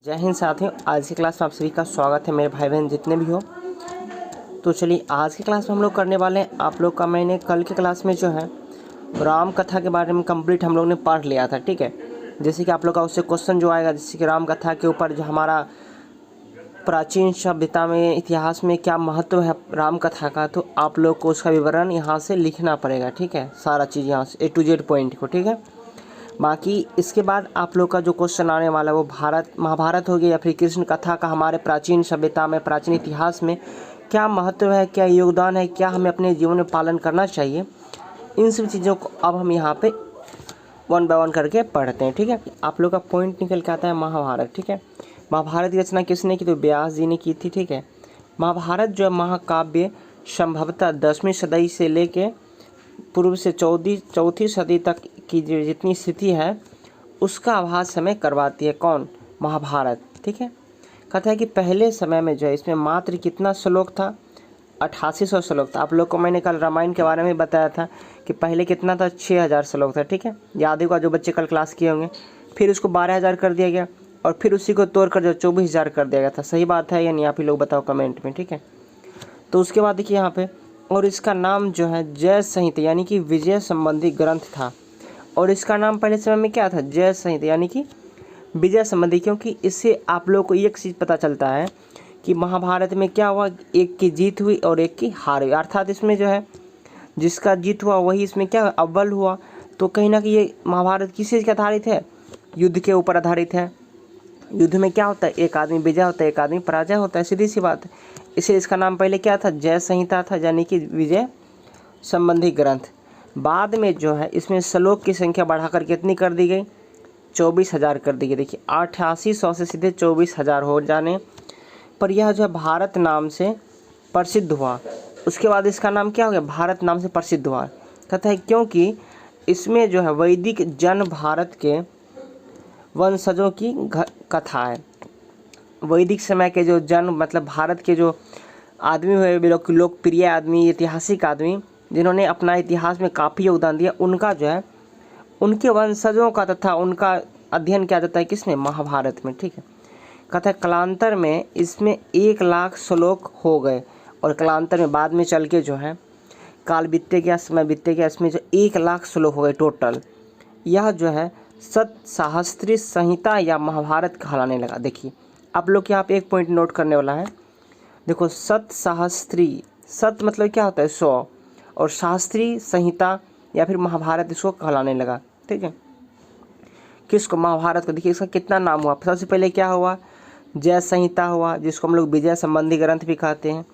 जय हिंद साथियों, आज की क्लास में आप सभी का स्वागत है। मेरे भाई बहन जितने भी हो, तो चलिए आज की क्लास में हम लोग करने वाले हैं आप लोग का। मैंने कल की क्लास में जो है राम कथा के बारे में कंप्लीट हम लोग ने पढ़ लिया था, ठीक है। जैसे कि आप लोग का उससे क्वेश्चन जो आएगा, जैसे कि राम कथा के ऊपर जो हमारा प्राचीन सभ्यता में इतिहास में क्या महत्व है राम कथा का, तो आप लोग को उसका विवरण यहाँ से लिखना पड़ेगा, ठीक है। सारा चीज़ यहाँ से A to Z पॉइंट को, ठीक है। बाकी इसके बाद आप लोग का जो क्वेश्चन आने वाला है वो महाभारत हो गया या फिर कृष्ण कथा का हमारे प्राचीन सभ्यता में, प्राचीन इतिहास में क्या महत्व है, क्या योगदान है, क्या हमें अपने जीवन में पालन करना चाहिए। इन सब चीज़ों को अब हम यहाँ पे वन बाय वन करके पढ़ते हैं, ठीक है। आप लोग का पॉइंट निकल के आता है महाभारत, ठीक है। महाभारत की रचना किसने की, तो व्यास जी ने की थी, ठीक है। महाभारत जो महाकाव्य संभवतः 10वीं सदी से लेके पूर्व से चौथी सदी तक की जो जितनी स्थिति है उसका आभास हमें करवाती है। कौन? महाभारत, ठीक है। कहता है कि पहले समय में जो है इसमें मात्र कितना श्लोक था, 8800 श्लोक था। आप लोग को मैंने कल रामायण के बारे में बताया था कि पहले कितना था, 6000 श्लोक था, ठीक है। याद होगा जो बच्चे कल क्लास किए होंगे। फिर उसको 12000 कर दिया गया और फिर उसी को तोड़कर जो 24000 कर दिया गया था। सही बात है या नहीं, आप ही लोग बताओ कमेंट में, ठीक है। तो उसके बाद देखिए यहाँ पे, और इसका नाम जो है जय संहिता यानी कि विजय संबंधी ग्रंथ था। और इसका नाम पहले समय में क्या था, जय संहिता यानी कि विजय संबंधी, क्योंकि इससे आप लोग को एक चीज़ पता चलता है कि महाभारत में क्या हुआ, एक की जीत हुई और एक की हार हुई। अर्थात इसमें जो है जिसका जीत हुआ वही इसमें क्या अव्वल हुआ। तो कहीं ना कहीं ये महाभारत किस चीज़ के आधारित है, युद्ध के ऊपर आधारित है। युद्ध में क्या होता है, एक आदमी विजय होता है, एक आदमी पराजय होता है, सीधी सी बात है। इसलिए इसका नाम पहले क्या था, जय संहिता था, यानी कि विजय संबंधी ग्रंथ। बाद में जो है इसमें श्लोक की संख्या बढ़ाकर कितनी कर दी गई, 24000 कर दी गई। देखिए 8800 से सीधे 24000 हो जाने पर यह जो है भारत नाम से प्रसिद्ध हुआ। उसके बाद इसका नाम क्या हो गया, भारत नाम से प्रसिद्ध हुआ। कहता है क्योंकि इसमें जो है वैदिक जन भारत के वंशजों की कथा है। वैदिक समय के जो जन मतलब भारत के जो आदमी हुए, लोकप्रिय आदमी, ऐतिहासिक आदमी जिन्होंने अपना इतिहास में काफ़ी योगदान दिया, उनका जो है उनके वंशजों का तथा उनका अध्ययन किया जाता है किसमें, महाभारत में, ठीक है। कहता है कालांतर में इसमें 1,00,000 श्लोक हो गए और कालांतर में बाद में चल के जो है काल बीतते गया, समय बीतते गया, इसमें जो 1,00,000 श्लोक हो गए टोटल। यह जो है सतसहस्त्री संहिता या महाभारत कहलाने लगा। देखिए आप लोग यहाँ पे एक पॉइंट नोट करने वाला है। देखो सतसहस्त्री, सत मतलब क्या होता है 100, और शास्त्री संहिता या फिर महाभारत इसको कहलाने लगा, ठीक है। किसको, महाभारत को। देखिए इसका कितना नाम हुआ। सबसे पहले क्या हुआ, जय संहिता हुआ, जिसको हम लोग विजय संबंधी ग्रंथ भी कहते हैं।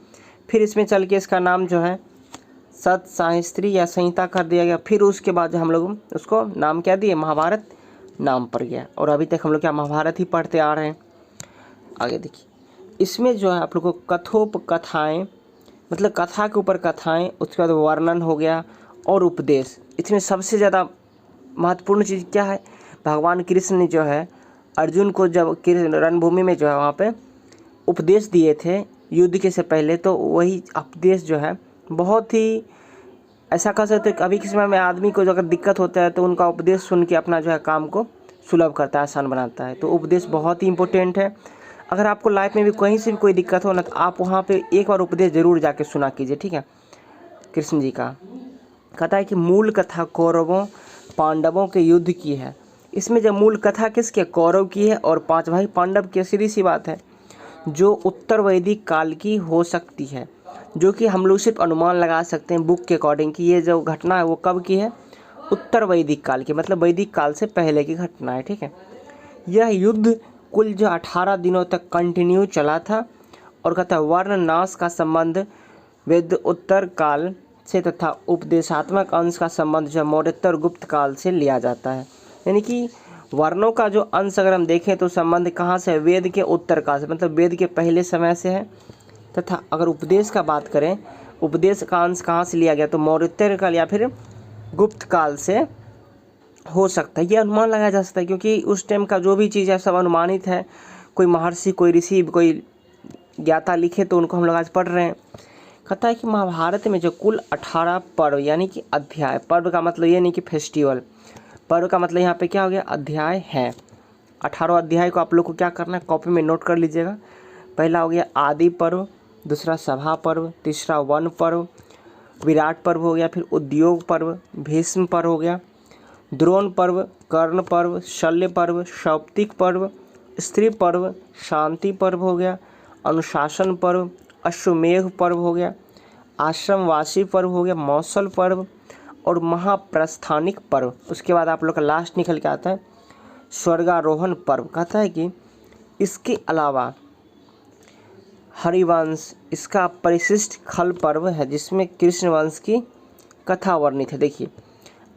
फिर इसमें चल के इसका नाम जो है सतसहस्त्री या संहिता कर दिया गया। फिर उसके बाद जो हम लोग उसको नाम क्या दिए, महाभारत नाम पड़ गया। और अभी तक हम लोग क्या महाभारत ही पढ़ते आ रहे हैं। आगे देखिए इसमें जो है आप लोग को कथोपकथाएँ मतलब कथा के ऊपर कथाएँ, उसके बाद वर्णन हो गया और उपदेश। इसमें सबसे ज़्यादा महत्वपूर्ण चीज़ क्या है, भगवान कृष्ण ने जो है अर्जुन को जब रणभूमि में जो है वहाँ पे उपदेश दिए थे युद्ध के से पहले, तो वही उपदेश जो है बहुत ही ऐसा कह सकते हैं कि अभी के समय में आदमी को जो अगर दिक्कत होता है तो उनका उपदेश सुन के अपना जो है काम को सुलभ करता है, आसान बनाता है। तो उपदेश बहुत ही इंपॉर्टेंट है। अगर आपको लाइफ में भी कहीं से भी कोई दिक्कत हो ना, तो आप वहाँ पे एक बार उपदेश ज़रूर जाके सुना कीजिए, ठीक है, कृष्ण जी का। कहता है कि मूल कथा कौरवों पांडवों के युद्ध की है। इसमें जब मूल कथा किसके, कौरव की है और 5 भाई पांडव की। सीधी सी बात है, जो उत्तर वैदिक काल की हो सकती है, जो कि हम लोग सिर्फ अनुमान लगा सकते हैं बुक के अकॉर्डिंग कि ये जो घटना है वो कब की है, उत्तर वैदिक काल की, मतलब वैदिक काल से पहले की घटना है, ठीक है। यह युद्ध कुल जो 18 दिनों तक कंटिन्यू चला था। और कहता है वर्ण नाश का संबंध वेद उत्तर काल से तथा उपदेशात्मक अंश का संबंध जो मौर्योत्तर गुप्त काल से लिया जाता है। यानी कि वर्णों का जो अंश अगर हम देखें तो संबंध कहाँ से है, वेद के उत्तर काल से, मतलब वेद के पहले समय से है। तथा अगर उपदेश का बात करें, उपदेश का अंश कहाँ से लिया गया, तो मौर्योत्तर काल या फिर गुप्त काल से हो सकता है। ये अनुमान लगाया जा सकता है क्योंकि उस टाइम का जो भी चीज़ है सब अनुमानित है। कोई महर्षि, कोई ऋषि, कोई ज्ञाता लिखे तो उनको हम लोग आज पढ़ रहे हैं। कहता है कि महाभारत में जो कुल 18 पर्व यानी कि अध्याय, पर्व का मतलब ये नहीं कि फेस्टिवल, पर्व का मतलब यहाँ पे क्या हो गया, अध्याय है। 18 अध्याय को आप लोग को क्या करना है, कॉपी में नोट कर लीजिएगा। पहला हो गया आदि पर्व, दूसरा सभा पर्व, तीसरा वन पर्व, विराट पर्व हो गया, फिर उद्योग पर्व, भीष्म पर्व हो गया, द्रोण पर्व, कर्ण पर्व, शल्य पर्व, शौप्तिक पर्व, स्त्री पर्व, शांति पर्व हो गया, अनुशासन पर्व, अश्वमेध पर्व हो गया, आश्रमवासी पर्व हो गया, मौसल पर्व और महाप्रस्थानिक पर्व। उसके बाद आप लोग का लास्ट निकल के आता है स्वर्गारोहण पर्व। कहता है कि इसके अलावा हरिवंश, इसका परिशिष्ट खल पर्व है जिसमें कृष्ण वंश की कथा वर्णित है। देखिए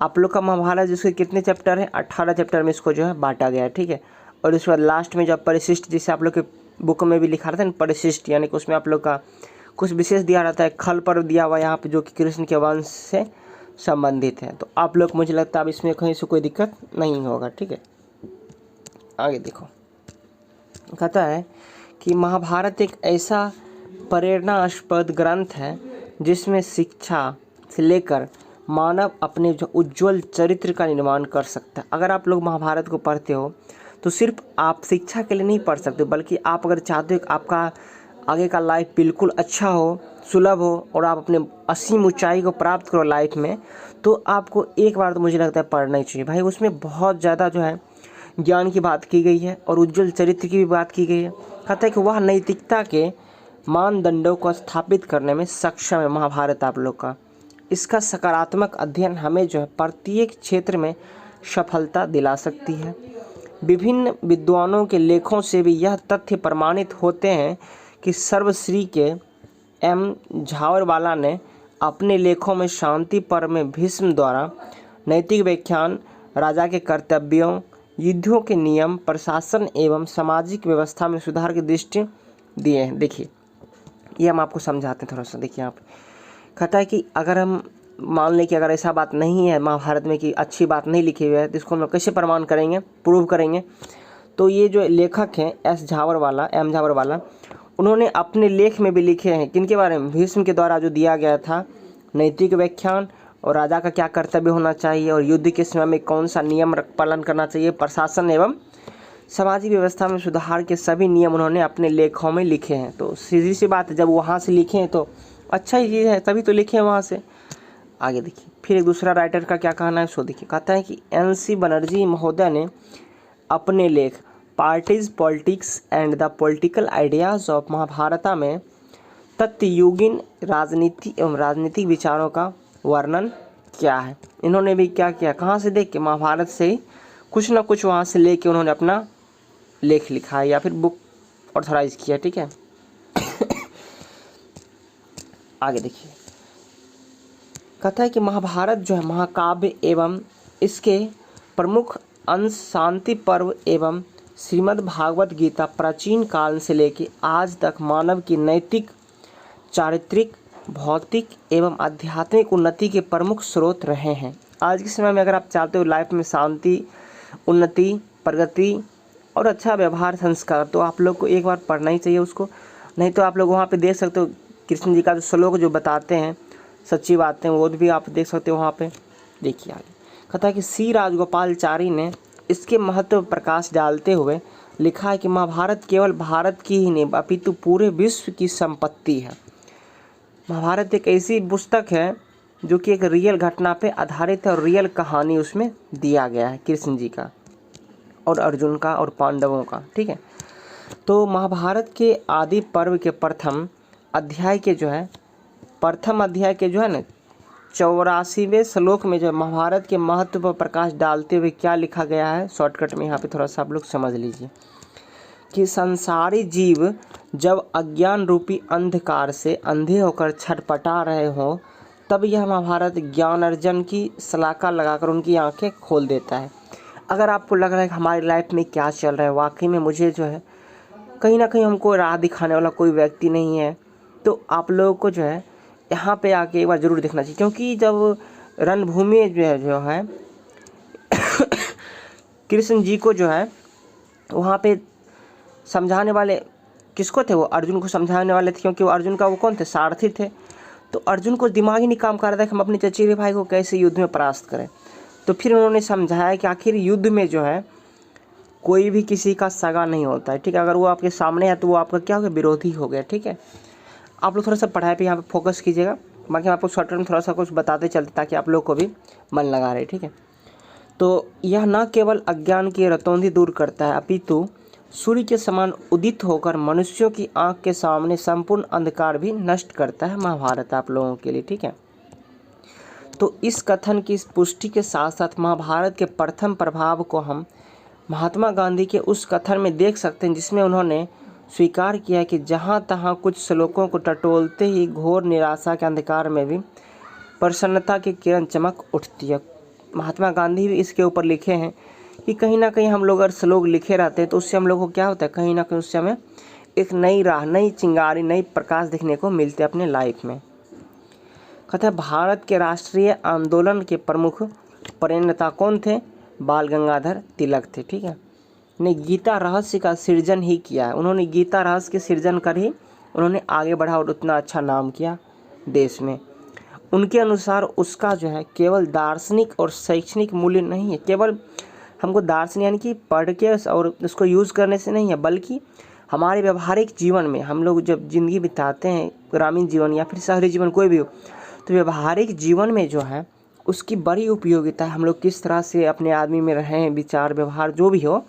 आप लोग का महाभारत जिसके कितने चैप्टर हैं, 18 चैप्टर में इसको जो है बांटा गया है, ठीक है। और उसके बाद लास्ट में जब परिशिष्ट, जिसे आप लोग के बुक में भी लिखा रहता है ना परिशिष्ट, यानी कि उसमें आप लोग का कुछ विशेष दिया रहता है, खल पर्व दिया हुआ यहाँ पे जो कि कृष्ण के वंश से संबंधित है। तो आप लोग, मुझे लगता है अब इसमें कहीं से कोई दिक्कत नहीं होगा, ठीक है। आगे देखो, कहता है कि महाभारत एक ऐसा प्रेरणास्पद ग्रंथ है जिसमें शिक्षा से लेकर मानव अपने जो उज्जवल चरित्र का निर्माण कर सकता है। अगर आप लोग महाभारत को पढ़ते हो तो सिर्फ आप शिक्षा के लिए नहीं पढ़ सकते, बल्कि आप अगर चाहते हो कि आपका आगे का लाइफ बिल्कुल अच्छा हो, सुलभ हो और आप अपने असीम ऊंचाई को प्राप्त करो लाइफ में, तो आपको एक बार तो मुझे लगता है पढ़ना ही चाहिए भाई। उसमें बहुत ज़्यादा जो है ज्ञान की बात की गई है और उज्जवल चरित्र की भी बात की गई है। कहता है कि वह नैतिकता के मानदंडों को स्थापित करने में सक्षम है महाभारत आप लोग का। इसका सकारात्मक अध्ययन हमें जो है प्रत्येक क्षेत्र में सफलता दिला सकती है। विभिन्न विद्वानों के लेखों से भी यह तथ्य प्रमाणित होते हैं कि सर्वश्री के एम झावरवाला ने अपने लेखों में शांति पर्व में भीष्म द्वारा नैतिक व्याख्यान, राजा के कर्तव्यों, युद्धों के नियम, प्रशासन एवं सामाजिक व्यवस्था में सुधार की दृष्टि दिए हैं। देखिए ये हम आपको समझाते हैं थोड़ा सा। देखिए आप, कहता है कि अगर हम मान लें कि अगर ऐसा बात नहीं है महाभारत में कि अच्छी बात नहीं लिखी हुई है, तो इसको हम लोग कैसे प्रमाण करेंगे, प्रूव करेंगे। तो ये जो लेखक हैं एम झावरवाला, उन्होंने अपने लेख में भी लिखे हैं किनके बारे में, भीष्म के द्वारा जो दिया गया था नैतिक व्याख्यान और राजा का क्या कर्तव्य होना चाहिए और युद्ध के समय में कौन सा नियम पालन करना चाहिए, प्रशासन एवं सामाजिक व्यवस्था में सुधार के सभी नियम उन्होंने अपने लेखों में लिखे हैं। तो सीधी सी बात है, जब वहाँ से लिखे हैं तो अच्छा ही चीज़ है, तभी तो लिखे हैं वहाँ से। आगे देखिए, फिर एक दूसरा राइटर का क्या कहना है सो देखिए। कहता है कि NC बनर्जी महोदय ने अपने लेख parties, politics and the political ideas of Mahabharata में तथ्ययुगीन राजनीति एवं राजनीतिक विचारों का वर्णन किया है। इन्होंने भी क्या किया, कहाँ से देख के, महाभारत से ही कुछ ना कुछ वहाँ से लेके उन्होंने अपना लेख लिखा है या फिर बुक ऑथराइज किया, ठीक है। आगे देखिए, कहता है कि महाभारत जो है महाकाव्य एवं इसके प्रमुख अंश शांति पर्व एवं श्रीमद् भागवत गीता प्राचीन काल से लेकर आज तक मानव की नैतिक, चारित्रिक, भौतिक एवं आध्यात्मिक उन्नति के प्रमुख स्रोत रहे हैं। आज के समय में अगर आप चाहते हो लाइफ में शांति, उन्नति, प्रगति और अच्छा व्यवहार, संस्कार, तो आप लोग को एक बार पढ़ना ही चाहिए उसको। नहीं तो आप लोग वहाँ पे देख सकते हो कृष्ण जी का जो श्लोक जो बताते हैं सच्ची बातें, वो भी आप देख सकते हो वहाँ पे। देखिए आगे, कहता है कि सी राजगोपालचारी ने इसके महत्व पर प्रकाश डालते हुए लिखा है कि महाभारत केवल भारत की ही नहीं अपितु पूरे विश्व की संपत्ति है। महाभारत एक ऐसी पुस्तक है जो कि एक रियल घटना पे आधारित है और रियल कहानी उसमें दिया गया है कृष्ण जी का और अर्जुन का और पांडवों का, ठीक है। तो महाभारत के आदि पर्व के प्रथम अध्याय के जो है ना 84वें श्लोक में जो महाभारत के महत्व पर प्रकाश डालते हुए क्या लिखा गया है, शॉर्टकट में यहाँ पे थोड़ा सा आप लोग समझ लीजिए कि संसारी जीव जब अज्ञान रूपी अंधकार से अंधे होकर छटपटा रहे हों, तब यह महाभारत ज्ञान अर्जन की सलाखा लगाकर उनकी आंखें खोल देता है। अगर आपको लग रहा है कि हमारी लाइफ में क्या चल रहा है, वाकई में मुझे जो है कहीं ना कहीं हमको राह दिखाने वाला कोई व्यक्ति नहीं है, तो आप लोगों को जो है यहाँ पे आके एक बार ज़रूर देखना चाहिए। क्योंकि जब रणभूमि जो है कृष्ण जी को जो है वहाँ पे समझाने वाले किसको थे, वो अर्जुन को समझाने वाले थे, क्योंकि वो अर्जुन का वो कौन थे, सारथी थे। तो अर्जुन को दिमाग ही नहीं काम कर रहा था कि हम अपने चचेरे भाई को कैसे युद्ध में परास्त करें। तो फिर उन्होंने समझाया कि आखिर युद्ध में जो है कोई भी किसी का सगा नहीं होता है, ठीक है। अगर वो आपके सामने है तो वो आपका क्या हो गया, विरोधी हो गया, ठीक है। आप लोग थोड़ा सा पढ़ाई पे यहाँ पे फोकस कीजिएगा, बाकी हम आपको शॉर्ट टर्म थोड़ा सा कुछ बताते चलते ताकि आप लोग को भी मन लगा रहे, ठीक है। तो यह न केवल अज्ञान की रतौंधी दूर करता है, अपितु सूर्य के समान उदित होकर मनुष्यों की आंख के सामने संपूर्ण अंधकार भी नष्ट करता है। महाभारत आप लोगों के लिए, ठीक है। तो इस कथन की पुष्टि के साथ साथ महाभारत के प्रथम प्रभाव को हम महात्मा गांधी के उस कथन में देख सकते हैं, जिसमें उन्होंने स्वीकार किया कि जहाँ तहाँ कुछ श्लोकों को टटोलते ही घोर निराशा के अंधकार में भी प्रसन्नता की किरण चमक उठती है। महात्मा गांधी भी इसके ऊपर लिखे हैं कि कहीं ना कहीं हम लोग अगर श्लोक लिखे रहते हैं तो उससे हम लोग को क्या होता है, कहीं ना कहीं उससे हमें एक नई राह, नई चिंगारी, नई प्रकाश देखने को मिलते हैं अपने लाइफ में। कहते हैं भारत के राष्ट्रीय आंदोलन के प्रमुख प्रणेता कौन थे, बाल गंगाधर तिलक थे, ठीक है। ने गीता रहस्य का सृजन ही किया है, उन्होंने गीता रहस्य के सृजन कर ही उन्होंने आगे बढ़ा और उतना अच्छा नाम किया देश में। उनके अनुसार उसका जो है केवल दार्शनिक और शैक्षणिक मूल्य नहीं है, केवल हमको दार्शनिक यानी कि पढ़ के और उसको यूज़ करने से नहीं है, बल्कि हमारे व्यवहारिक जीवन में हम लोग जब ज़िंदगी बिताते हैं, ग्रामीण जीवन या फिर शहरी जीवन कोई भी हो, तो व्यवहारिक जीवन में जो है उसकी बड़ी उपयोगिता है। हम लोग किस तरह से अपने आदमी में रहें, विचार व्यवहार जो भी हो,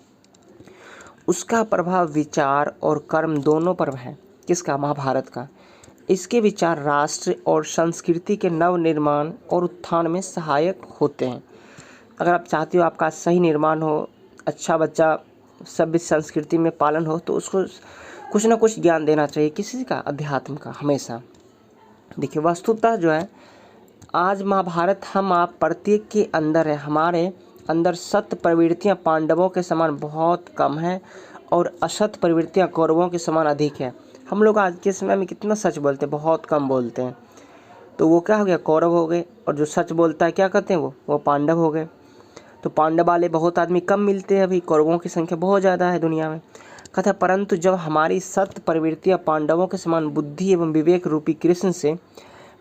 उसका प्रभाव विचार और कर्म दोनों पर है। किसका, महाभारत का। इसके विचार राष्ट्र और संस्कृति के नव निर्माण और उत्थान में सहायक होते हैं। अगर आप चाहते हो आपका सही निर्माण हो, अच्छा बच्चा सभ्य संस्कृति में पालन हो, तो उसको कुछ ना कुछ ज्ञान देना चाहिए, किसी का, अध्यात्म का, हमेशा। देखिए वस्तुतः जो है आज महाभारत हम आप प्रत्येक के अंदर है, हमारे अंदर सत्य प्रवृत्तियाँ पांडवों के समान बहुत कम है और असत प्रवृत्तियाँ कौरवों के समान अधिक है। हम लोग आज के समय में कितना सच बोलते हैं, बहुत कम बोलते हैं। तो वो क्या हो गया, कौरव हो गए, और जो सच बोलता है क्या कहते हैं वो पांडव हो गए। तो पांडव वाले बहुत आदमी कम मिलते हैं, अभी कौरवों की संख्या बहुत ज़्यादा है दुनिया में। कहता है परंतु जब हमारी सत्य प्रवृत्तियाँ पांडवों के समान बुद्धि एवं विवेक रूपी कृष्ण से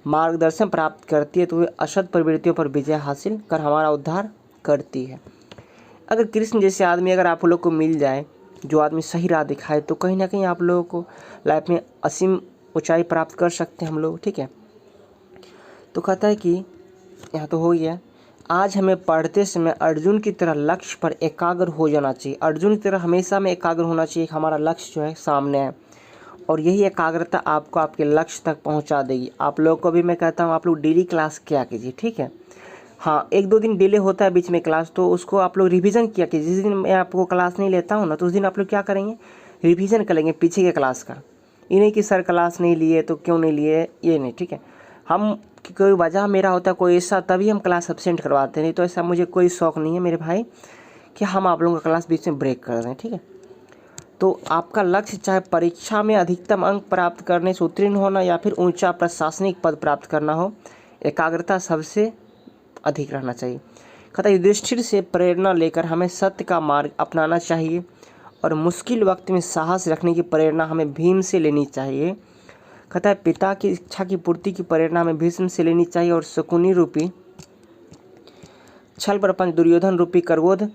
मार्गदर्शन प्राप्त करती है तो वे असत प्रवृत्तियों पर विजय हासिल कर हमारा उद्धार करती है। अगर कृष्ण जैसे आदमी अगर आप लोग को मिल जाए, जो आदमी सही राह दिखाए, तो कहीं ना कहीं आप लोगों को लाइफ में असीम ऊंचाई प्राप्त कर सकते हैं हम लोग, ठीक है। तो कहता है कि यहाँ तो हो गया, आज हमें पढ़ते समय अर्जुन की तरह लक्ष्य पर एकाग्र हो जाना चाहिए। अर्जुन की तरह हमेशा में एकाग्र होना चाहिए, हमारा लक्ष्य जो है सामने है, और यही एकाग्रता आपको आपके लक्ष्य तक पहुंचा देगी। आप लोग को भी मैं कहता हूं आप लोग डेली क्लास किया कीजिए, ठीक है। हाँ, 1-2 दिन डिले होता है बीच में क्लास, तो उसको आप लोग रिवीजन किया कीजिए। जिस दिन मैं आपको क्लास नहीं लेता हूँ ना, तो उस दिन आप लोग क्या करेंगे, रिवीजन कर लेंगे पीछे के क्लास का। ये नहीं कि सर क्लास नहीं लिए तो क्यों नहीं लिए, ये नहीं, ठीक है। हम कोई वजह मेरा होता है कोई ऐसा, तभी हम क्लास एब्सेंट करवाते हैं, नहीं तो ऐसा मुझे कोई शौक़ नहीं है मेरे भाई कि हम आप लोगों का क्लास बीच में ब्रेक कर दें, ठीक है। तो आपका लक्ष्य चाहे परीक्षा में अधिकतम अंक प्राप्त करने से उत्तीर्ण होना या फिर ऊंचा प्रशासनिक पद प्राप्त करना हो, एकाग्रता सबसे अधिक रहना चाहिए। कहता है युधिष्ठिर से प्रेरणा लेकर हमें सत्य का मार्ग अपनाना चाहिए और मुश्किल वक्त में साहस रखने की प्रेरणा हमें भीम से लेनी चाहिए। कहता है पिता की इच्छा की पूर्ति की प्रेरणा हमें भीष्म से लेनी चाहिए और शकुनी रूपी छल प्रपंच, दुर्योधन रूपी क्रोध,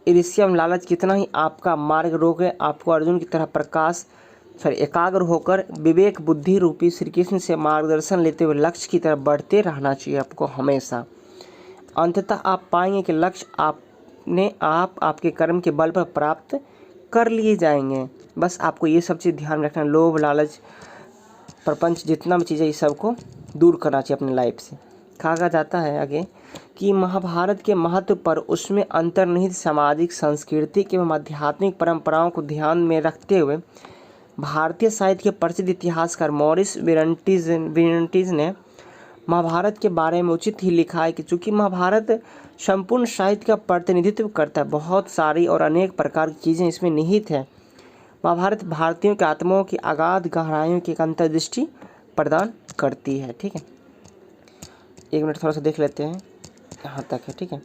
ईर्ष्या लालच कितना ही आपका मार्ग रोके, आपको अर्जुन की तरह एकाग्र होकर विवेक बुद्धि रूपी श्री कृष्ण से मार्गदर्शन लेते हुए लक्ष्य की तरफ बढ़ते रहना चाहिए आपको हमेशा। अंततः आप पाएंगे कि लक्ष्य आपके कर्म के बल पर प्राप्त कर लिए जाएंगे। बस आपको ये सब चीज़ ध्यान रखना, लोभ लालच प्रपंच जितना भी चीज़ें, ये सब को दूर करना चाहिए अपनी लाइफ से। कहा जाता है आगे कि महाभारत के महत्व पर उसमें अंतर्निहित सामाजिक, सांस्कृतिक एवं आध्यात्मिक परंपराओं को ध्यान में रखते हुए भारतीय साहित्य के प्रसिद्ध इतिहासकार मॉरिस वेरेंटीज ने महाभारत के बारे में उचित ही लिखा है कि चूँकि महाभारत संपूर्ण साहित्य का प्रतिनिधित्व करता है, बहुत सारी और अनेक प्रकार की चीज़ें इसमें निहित है। महाभारत भारतीयों के आत्माओं की अगाध गहराइयों की एक अंतर्दृष्टि प्रदान करती है, ठीक है। 1 मिनट थोड़ा सा देख लेते हैं, यहाँ तक है, ठीक है।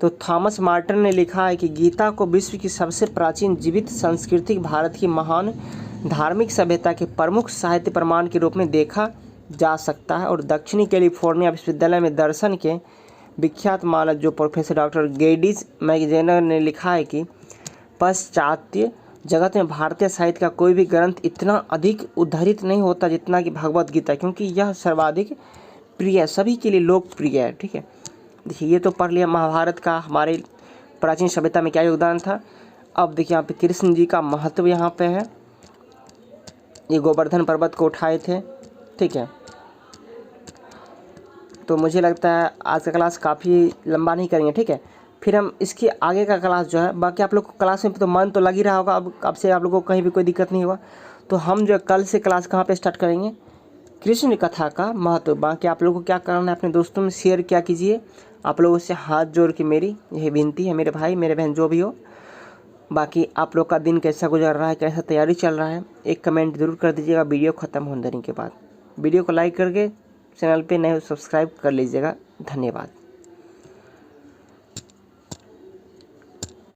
तो थॉमस मार्टन ने लिखा है कि गीता को विश्व की सबसे प्राचीन जीवित सांस्कृतिक, भारत की महान धार्मिक सभ्यता के प्रमुख साहित्य प्रमाण के रूप में देखा जा सकता है। और दक्षिणी कैलिफोर्निया विश्वविद्यालय में दर्शन के विख्यात मानक जो प्रोफेसर डॉक्टर गेडिस मैगजेनर ने लिखा है कि पाश्चात्य जगत में भारतीय साहित्य का कोई भी ग्रंथ इतना अधिक उद्धृत नहीं होता जितना कि भगवत गीता, क्योंकि यह सर्वाधिक प्रिय, सभी के लिए लोकप्रिय है। ठीक है, देखिए ये तो पढ़ लिया महाभारत का हमारे प्राचीन सभ्यता में क्या योगदान था। अब देखिए यहाँ पे कृष्ण जी का महत्व यहाँ पे है, ये गोवर्धन पर्वत को उठाए थे। ठीक है, तो मुझे लगता है आज का क्लास काफ़ी लंबा नहीं करेंगे। ठीक है, फिर हम इसके आगे का क्लास जो है, बाकी आप लोग को क्लास में तो मन तो लग ही रहा होगा, अब से आप लोगों को कहीं भी कोई दिक्कत नहीं होगा। तो हम जो कल से क्लास कहाँ पे स्टार्ट करेंगे, कृष्ण कथा का महत्व। बाकी आप लोगों को क्या करना है, अपने दोस्तों में शेयर क्या कीजिए। आप लोगों से हाथ जोड़ के मेरी यही विनती है, मेरे भाई मेरे बहन जो भी हो। बाकी आप लोग का दिन कैसा गुजर रहा है, कैसा तैयारी चल रहा है, एक कमेंट ज़रूर कर दीजिएगा वीडियो ख़त्म होने के बाद। वीडियो को लाइक करके चैनल पे नए सब्सक्राइब कर लीजिएगा। धन्यवाद।